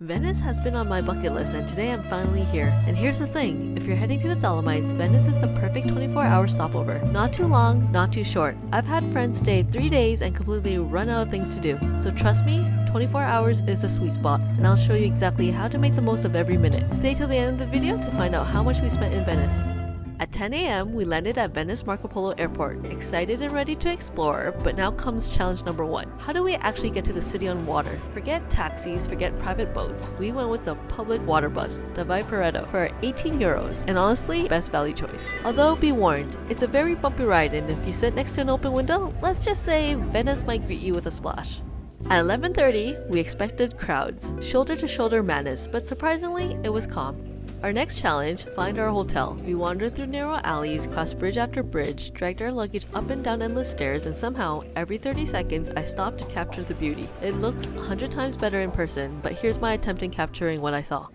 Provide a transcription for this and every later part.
Venice has been on my bucket list and today I'm finally here. And here's the thing, if you're heading to the Dolomites, Venice is the perfect 24-hour stopover. Not too long, not too short. I've had friends stay 3 days and completely run out of things to do. So trust me, 24 hours is a sweet spot, and I'll show you exactly how to make the most of every minute. Stay till the end of the video to find out how much we spent in Venice. At 10 a.m., we landed at Venice Marco Polo Airport, excited and ready to explore, but now comes challenge number 1. How do we actually get to the city on water? Forget taxis, forget private boats. We went with the public water bus, the Viaparetto, for 18 euros, and honestly, best value choice. Although, be warned, it's a very bumpy ride, and if you sit next to an open window, let's just say Venice might greet you with a splash. At 11:30, we expected crowds, shoulder-to-shoulder madness, but surprisingly, it was calm. Our next challenge, find our hotel. We wandered through narrow alleys, crossed bridge after bridge, dragged our luggage up and down endless stairs, and somehow, every 30 seconds, I stopped to capture the beauty. It looks 100 times better in person, but here's my attempt in capturing what I saw.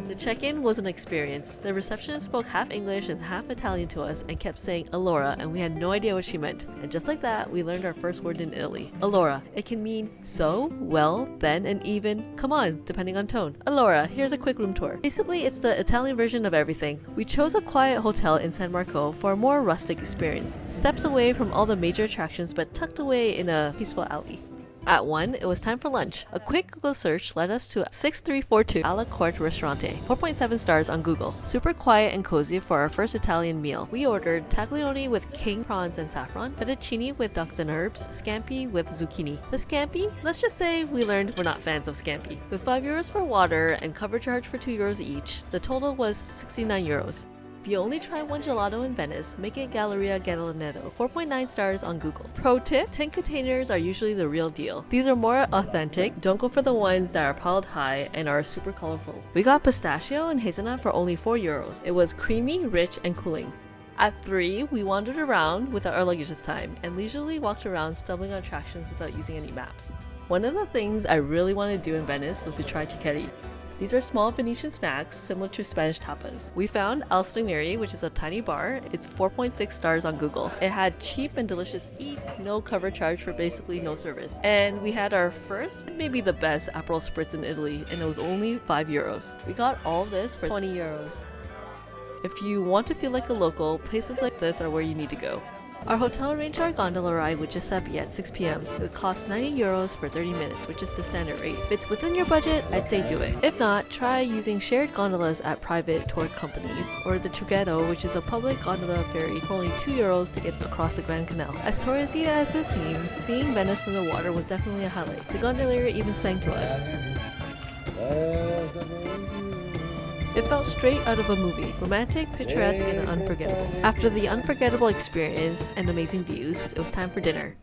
The check-in was an experience. The receptionist spoke half English and half Italian to us and kept saying allora, and we had no idea what she meant. And just like that, we learned our first word in Italy. Allora. It can mean so, well, then, and even come on, depending on tone. Allora, here's a quick room tour. Basically, it's the Italian version of everything. We chose a quiet hotel in San Marco for a more rustic experience. Steps away from all the major attractions but tucked away in a peaceful alley. At 1, it was time for lunch. A quick Google search led us to 6342 a la carte restaurante, 4.7 stars on Google. Super quiet and cozy for our first Italian meal. We ordered taglioni with king prawns and saffron, fettuccine with ducks and herbs, scampi with zucchini. The scampi? Let's just say we learned we're not fans of scampi. With 5 euros for water and cover charge for 2 euros each, the total was 69 euros. If you only try one gelato in Venice, make it Galleria Gallinetto, 4.9 stars on Google. Pro tip, tin containers are usually the real deal. These are more authentic, don't go for the ones that are piled high and are super colorful. We got pistachio and hazelnut for only 4 euros. It was creamy, rich, and cooling. At 3, we wandered around without our luggage this time, and leisurely walked around stumbling on attractions without using any maps. One of the things I really wanted to do in Venice was to try cicchetti. These are small Venetian snacks similar to Spanish tapas. We found itinerary, which is a tiny bar. It's 4.6 stars on Google. It had cheap and delicious eats, no cover charge for basically no service. And we had our first, maybe the best, Aperol Spritz in Italy, and it was only 5 euros. We got all this for 20 euros. If you want to feel like a local, places like this are where you need to go. Our hotel arranged our gondola ride with Giuseppe at 6 p.m. It would cost 90 euros for 30 minutes, which is the standard rate. If it's within your budget, I'd say do it. If not, try using shared gondolas at private tour companies, or the Traghetto, which is a public gondola ferry for only 2 euros to get across the Grand Canal. As touristy as it seems, seeing Venice from the water was definitely a highlight. The gondolier even sang to us. It felt straight out of a movie, romantic, picturesque, and unforgettable. After the unforgettable experience and amazing views, it was time for dinner.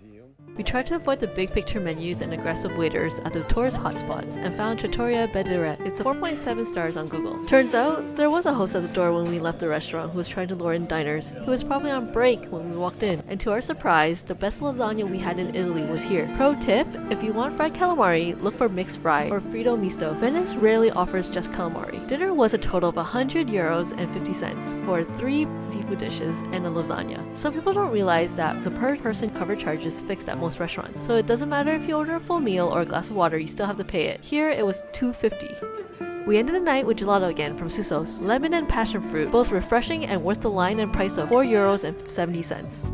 We tried to avoid the big picture menus and aggressive waiters at the tourist hotspots and found Trattoria Bederet. It's a 4.7 stars on Google. Turns out, there was a host at the door when we left the restaurant who was trying to lure in diners. He was probably on break when we walked in, and to our surprise, the best lasagna we had in Italy was here. Pro tip, if you want fried calamari, look for mixed fry or fritto misto. Venice rarely offers just calamari. Dinner was a total of 100 euros and 50 cents for 3 seafood dishes and a lasagna. Some people don't realize that the per person cover charge is fixed at most restaurants, so it doesn't matter if you order a full meal or a glass of water, you still have to pay it. Here it was $2.50. We ended the night with gelato again from Suso's, lemon and passion fruit, both refreshing and worth the line and price of 4 euros and 70 cents.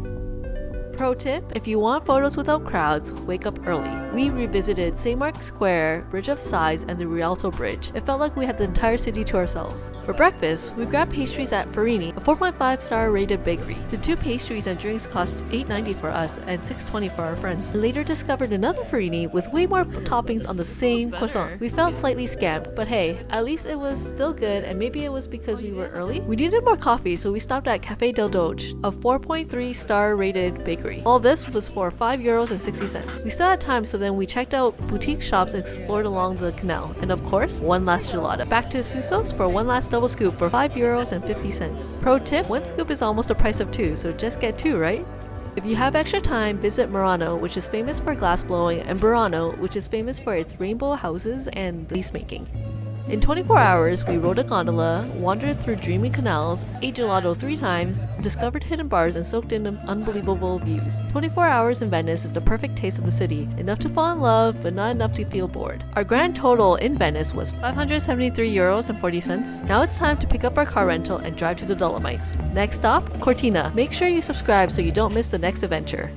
Pro tip, if you want photos without crowds, wake up early. We revisited St. Mark's Square, Bridge of Sighs, and the Rialto Bridge. It felt like we had the entire city to ourselves. For breakfast, we grabbed pastries at Farini, a 4.5 star rated bakery. The 2 pastries and drinks cost $8.90 for us and $6.20 for our friends. We later discovered another Farini with way more toppings on the same croissant. We felt slightly scammed, but hey, at least it was still good, and maybe it was because we were early. We needed more coffee, so we stopped at Café del Doge, a 4.3 star rated bakery. All this was for 5 euros and 60 cents. We still had time, so then we checked out boutique shops and explored along the canal. And of course, one last gelato. Back to Suso's for one last double scoop for 5 euros and 50 cents. Pro tip, one scoop is almost the price of 2, so just get 2, right? If you have extra time, visit Murano, which is famous for glass blowing, and Burano, which is famous for its rainbow houses and lace making. In 24 hours, we rode a gondola, wandered through dreamy canals, ate gelato 3 times, discovered hidden bars, and soaked in unbelievable views. 24 hours in Venice is the perfect taste of the city, enough to fall in love, but not enough to feel bored. Our grand total in Venice was €573.40. Now it's time to pick up our car rental and drive to the Dolomites. Next stop, Cortina. Make sure you subscribe so you don't miss the next adventure.